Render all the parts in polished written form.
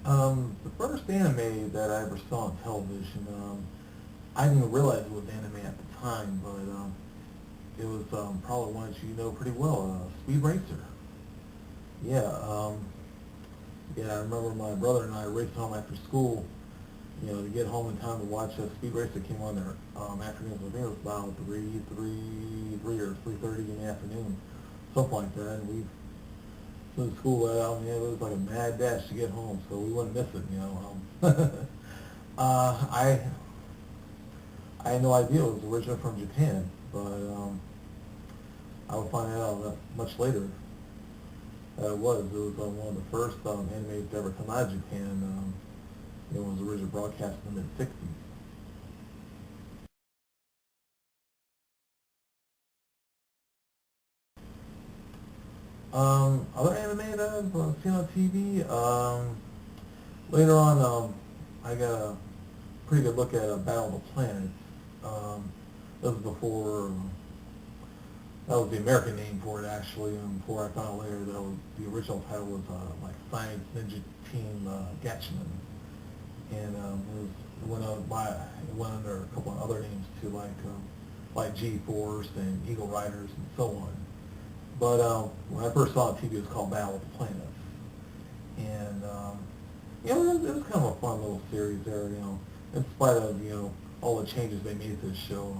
The first anime that I ever saw on television, I didn't even realize it was anime at the time, but it was probably one that you know pretty well, Speed Racer. Yeah, yeah, I remember my brother and I raced home after school, to get home in time to watch Speed Racer came on there afternoons. I think it was about 3 or 3:30 in the afternoon, something like that. And we, so the school let out, it was like a mad dash to get home, so we wouldn't miss it. I had no idea it was originally from Japan, but I would find out much later that it was. It was one of the first animes to ever come out of Japan. It was originally broadcast in the mid-60s. Other anime that I've seen on TV, later on, I got a pretty good look at Battle of the Planets. That was before, that was the American name for it actually, and before I found out later that was, the original title was like Science Ninja Team Gatchaman. And it went out by, it went under a couple of other names too, like G-Force and Eagle Riders and so on. But when I first saw it on TV, it was called Battle of the Planets. And, it was kind of a fun little series there, in spite of, all the changes they made to the show.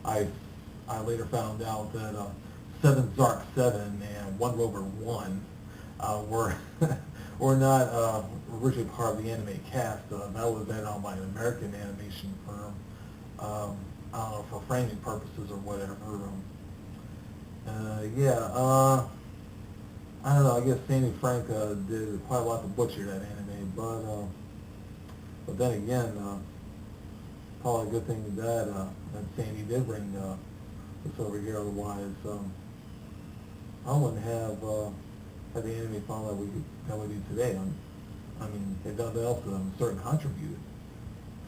I, I later found out that 7 Zark 7 and 1 Rover 1 were, were not originally part of the anime cast. That was then on by an American animation firm, I don't know, for framing purposes or whatever. I don't know. I guess Sandy Frank did quite a lot to butcher that anime, but then again, probably a good thing that Sandy did bring this over here. Otherwise, I wouldn't have had the anime fun that we do today. If nothing else, certain contributed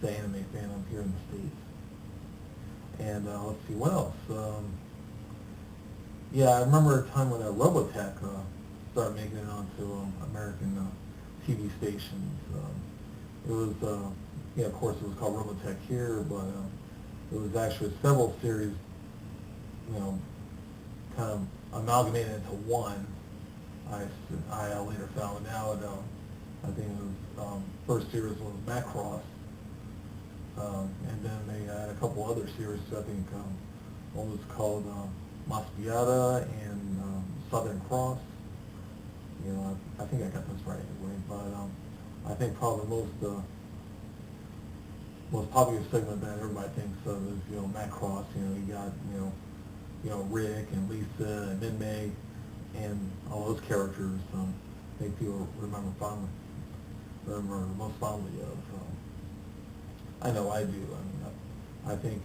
to anime fandom here in the States. And let's see what else. Yeah, I remember a time when Robotech started making it onto American TV stations. It was, yeah, of course, it was called Robotech here, but it was actually several series, kind of amalgamated into one. I later found out. I think it was first series was Macross, and then they had a couple other series. I think one was called Maspiata and Southern Cross. I think I got this right anyway, but I think probably most popular segment that everybody thinks of is Macross. You got Rick and Lisa and Minmay and all those characters. I think people remember most fondly of. I know I do. I think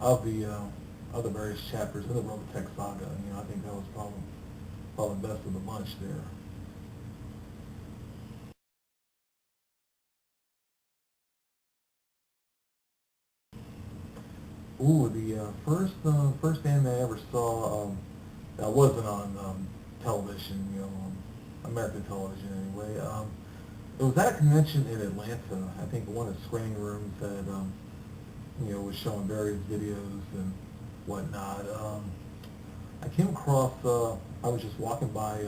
of the various chapters of the Robotech saga, I think that was probably the best of the bunch there. Ooh, the first anime I ever saw that wasn't on television, American television anyway. It was at a convention in Atlanta. I think one of the screening rooms that was showing various videos and whatnot. I came across. I was just walking by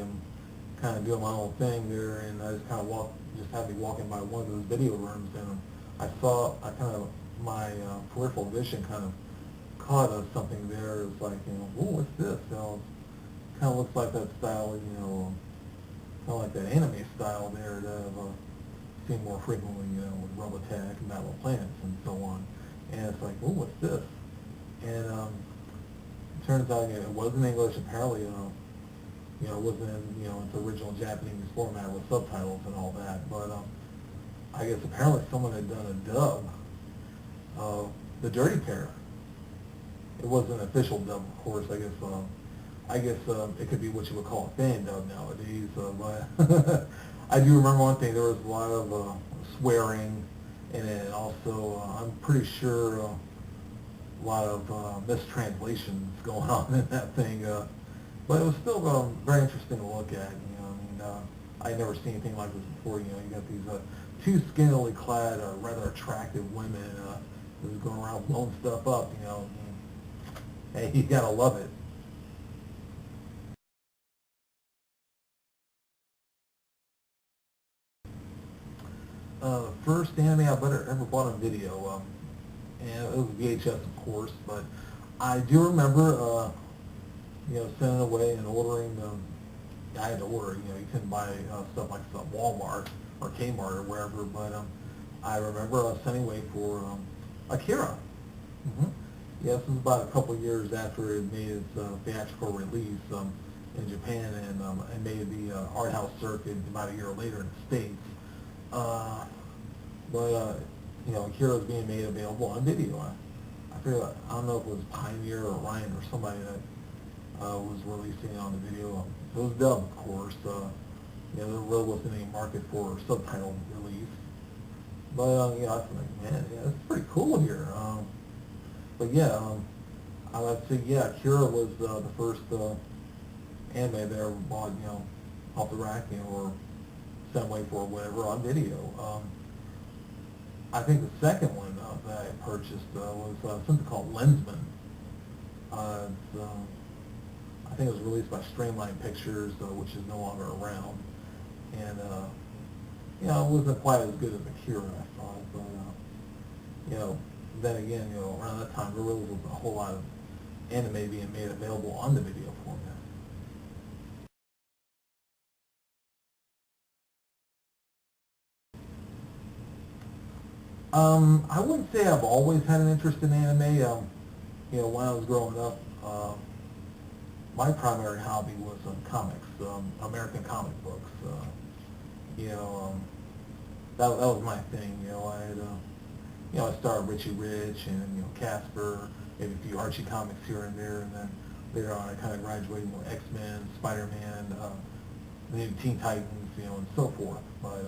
kind of doing my own thing there, and I just kind of just had me walking by one of those video rooms, and I kind of, my peripheral vision kind of caught something there. It's like, oh, what's this? Kind of looks like that style, kind of like that anime style there that I've seen more frequently, with Robotech and Battle of Planets and so on. And it's like, oh, what's this? And it turns out it wasn't English. Apparently, it wasn't in, its original Japanese format with subtitles and all that. But I guess apparently someone had done a dub of The Dirty Pair. It wasn't an official dub, of course. I guess it could be what you would call a fan dub nowadays. But I do remember one thing. There was a lot of swearing, and also I'm pretty sure a lot of mistranslations going on in that thing. But it was still very interesting to look at. I never seen anything like this before. You know, you got these two scantily clad, rather attractive women who's going around blowing stuff up. You know, hey, you gotta love it. The first anime I ever bought on video, and it was VHS, of course, but I do remember, you know, sending away and ordering them. I had to order, you know, you couldn't buy stuff like stuff at Walmart or Kmart or wherever, but I remember sending away for Akira. hmm Yes, this was about a couple of years after it made its theatrical release in Japan, and it made the art house circuit about a year later in the States. Uh, but you know, Akira was being made available on video. I forget, I don't know if it was Pioneer or Ryan or somebody that was releasing it on the video. It was dubbed, of course. You know, there really wasn't any market for subtitle release. But you know, I was like, man, yeah, it's pretty cool here. But yeah, I would say, yeah, Akira was the first anime that I ever bought, you know, off the rack, you know, or sent away for whatever on video. I think the second one that I purchased was something called Lensman. It's, I think it was released by Streamline Pictures, which is no longer around. And, you know, it wasn't quite as good as Akira, I thought. But, you know, then again, you know, around that time, there really wasn't a whole lot of anime being made available on the video format. I wouldn't say I've always had an interest in anime. You know, when I was growing up, my primary hobby was comics, American comic books. You know, that was my thing. You know, I had, you know, I started Richie Rich and, you know, Casper, maybe a few Archie comics here and there, and then later on I kind of graduated more X-Men, Spider-Man, the new Teen Titans, you know, and so forth. But,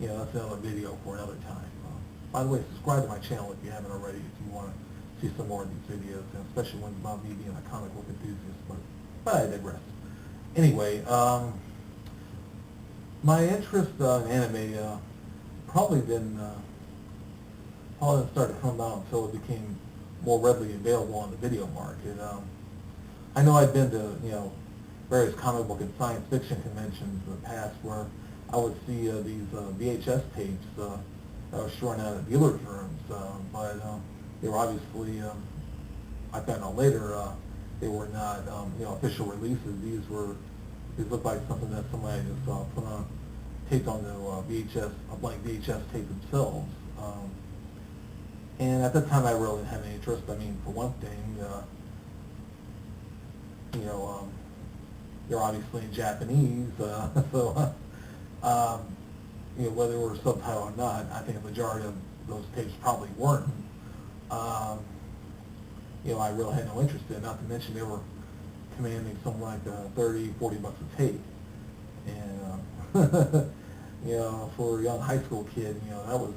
you know, that's another video for another time. By the way, subscribe to my channel if you haven't already, if you want to see some more of these videos, and especially ones about me being a comic book enthusiast, but I digress. Anyway, my interest in anime probably didn't start to come out until it became more readily available on the video market. I know I'd been to, you know, various comic book and science fiction conventions in the past where I would see these VHS tapes that were showing out at dealers' rooms, but they were obviously, I found out later, they were not, you know, official releases. These looked like something that somebody just put on, taped on the VHS, a blank VHS tape themselves. And at that time, I really didn't have any interest. I mean, for one thing, you know, they're obviously in Japanese, so you know, whether they were subtitled or not, I think a majority of those tapes probably weren't. You know, I really had no interest in it, not to mention they were commanding something like 30, 40 bucks a tape. And, you know, for a young high school kid, you know, that was,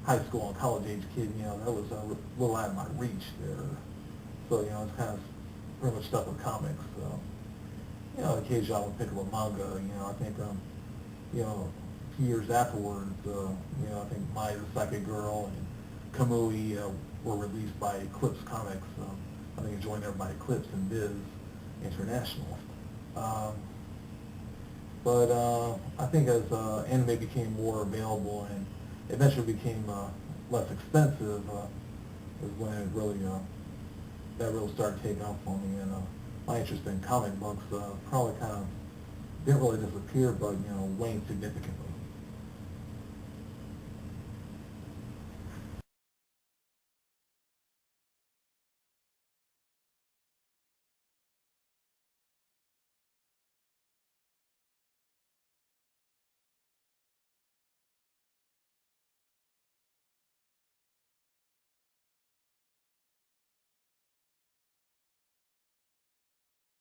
high school and college age kid, you know, that was a little out of my reach there. So, you know, it's kind of pretty much stuck with comics. So, you know, occasionally I would pick up a manga, you know, I think, you know, a few years afterwards, you know, I think Mai the Psychic Girl and Kamui were released by Eclipse Comics. I think it joined there by Eclipse and Viz International. But I think as anime became more available and eventually became less expensive, is when it really, that really started taking off for me. And my interest in comic books probably kind of didn't really disappear, but, you know, waned significantly.